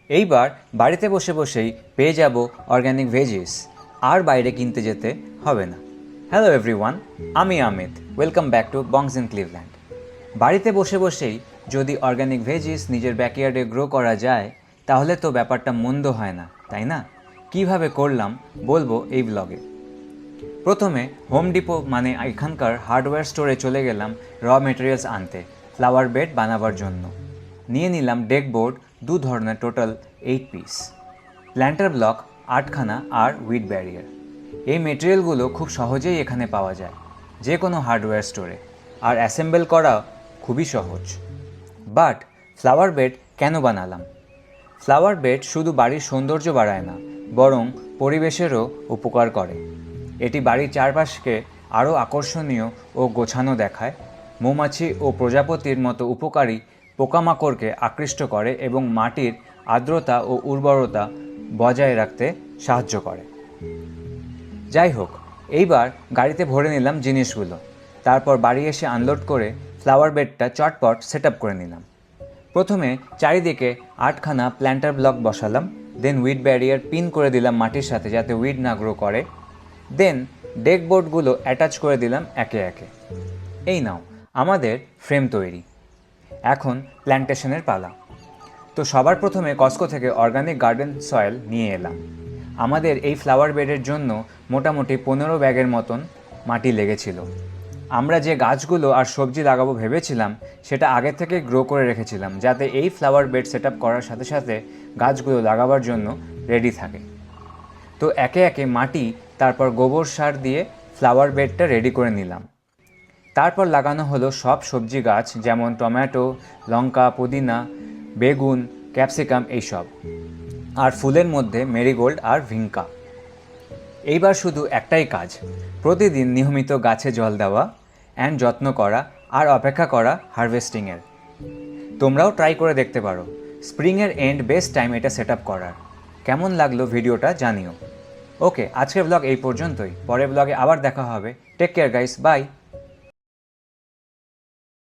এইবার বাড়িতে বসে বসেই পেয়ে যাব অর্গ্যানিক ভেজিস, আর বাইরে কিনতে যেতে হবে না। হ্যালো এভরিওয়ান, আমি Amit, welcome back to Bongs in Cleveland. বাড়িতে বসে বসেই যদি অর্গ্যানিক ভেজিস নিজের ব্যাকইয়ার্ডে গ্রো করা যায় তাহলে তো ব্যাপারটা মন্দ হয় না, তাই না? কিভাবে করলাম বলবো এই ব্লগে। প্রথমে হোম ডিপো মানে এখানকার হার্ডওয়্যার স্টোরে চলে গেলাম র মেটেরিয়ালস আনতে ফ্লাওয়ার বেড বানাবার জন্য। নিয়ে নিলাম ডেক বোর্ড 2 ধরনের, টোটাল 8 পিস, প্ল্যান্টার ব্লক 8খানা আর উইড ব্যারিয়ার। এই মেটেরিয়ালগুলো খুব সহজেই এখানে পাওয়া যায় যে কোনো হার্ডওয়্যার স্টোরে, আর অ্যাসেম্বল করা খুবই সহজ। বাট ফ্লাওয়ার বেড কেন বানালাম? ফ্লাওয়ার বেড শুধু বাড়ির সৌন্দর্য বাড়ায় না, বরং পরিবেশেরও উপকার করে। এটি বাড়ির চারপাশকে আরও আকর্ষণীয় ও গোছানো দেখায়, মৌমাছি ও প্রজাপতির মতো উপকারী পোকামাকড়কে আকৃষ্ট করে এবং মাটির আর্দ্রতা ও উর্বরতা বজায় রাখতে সাহায্য করে। যাই হোক, এইবার গাড়িতে ভরে নিলাম জিনিসগুলো, তারপর বাড়ি এসে আনলোড করে ফ্লাওয়ার বেডটা চটপট সেট আপ করে নিলাম। প্রথমে চারিদিকে 8খানা প্ল্যান্টার ব্লক বসালাম, দেন উইড ব্যারিয়ার পিন করে দিলাম মাটির সাথে যাতে উইড না গ্রো করে, দেন ডেক বোর্ডগুলো অ্যাটাচ করে দিলাম একে একে। এই নাও আমাদের ফ্রেম তৈরি। এখন প্ল্যান্টেশনের পালা। তো সবার প্রথমে কস্কো থেকে অর্গানিক গার্ডেন সয়েল নিয়ে এলাম। আমাদের এই ফ্লাওয়ার বেডের জন্য মোটামুটি 15 ব্যাগের মতন মাটি লেগেছিল। আমরা যে গাছগুলো আর সবজি লাগাবো ভেবেছিলাম সেটা আগে থেকে গ্রো করে রেখেছিলাম যাতে এই ফ্লাওয়ার বেড সেট আপ করার সাথে সাথে গাছগুলো লাগাবার জন্য রেডি থাকে। তো একে একে মাটি তারপর গোবর সার দিয়ে ফ্লাওয়ার বেডটা রেডি করে নিলাম। তারপর লাগানো হলো সব সবজি গাছ, যেমন টমেটো, লঙ্কা, পুদিনা, বেগুন, ক্যাপসিকাম এইসব, আর ফুলের মধ্যে মেরিগোল্ড আর ভিঙ্কা। এইবার শুধু একটাই কাজ, প্রতিদিন নিয়মিত গাছে জল দেওয়া অ্যান্ড যত্ন করা আর অপেক্ষা করা হারভেস্টিংয়ের। তোমরাও ট্রাই করে দেখতে পারো। স্প্রিংয়ের এন্ড বেস্ট টাইম এটা সেট আপ করার। কেমন লাগলো ভিডিওটা জানিও। ওকে, আজকের ব্লগ এই পর্যন্তই। পরের ব্লগে আবার দেখা হবে। Take care guys, by.